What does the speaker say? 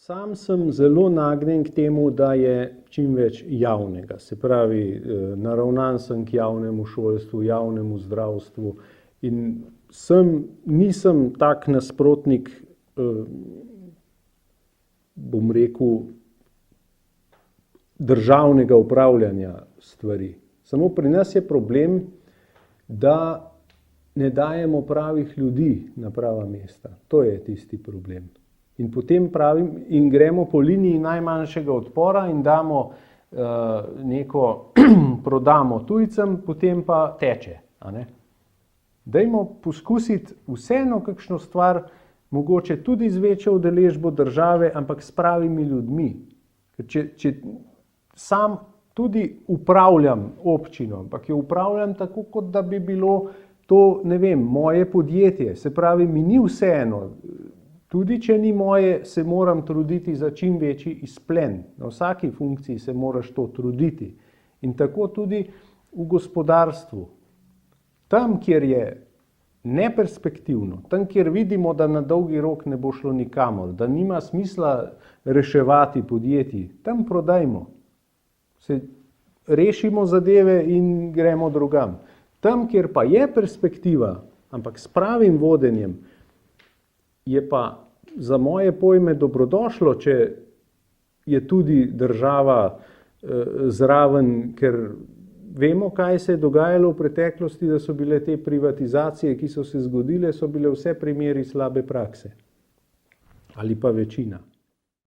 Sam sem zelo nagnjen k temu, da je čim več javnega. Se pravi, naravnan sem k javnemu šolstvu, javnemu zdravstvu in nisem tak nasprotnik, bom rekel, državnega upravljanja stvari. Samo pri nas je problem, da ne dajemo pravih ljudi na prava mesta. To je tisti problem. In potem gremo po liniji najmanjšega odpora in damo prodamo tujcem, potem pa teče. Dajmo poskusiti vseeno kakšno stvar, mogoče tudi z večjo udeležbo države, ampak s pravimi ljudmi. Če sam tudi upravljam občino, ampak jo upravljam tako, kot da bi bilo to, ne vem, moje podjetje. Se pravi, mi ni vseeno. Tudi če ni moje, se moram truditi za čim večji izplen. Na vsaki funkciji se moraš to truditi. In tako tudi v gospodarstvu. Tam, kjer je neperspektivno, tam, kjer vidimo, da na dolgi rok ne bo šlo nikamor, da nima smisla reševati podjetij, tam prodajmo. Se rešimo zadeve in gremo drugam. Tam, kjer pa je perspektiva, ampak s pravim vodenjem, je pa za moje pojme dobrodošlo, če je tudi država zraven, ker vemo, kaj se je dogajalo v preteklosti, da so bile te privatizacije, ki so se zgodile, so bile vse primeri slabe prakse. Ali pa večina.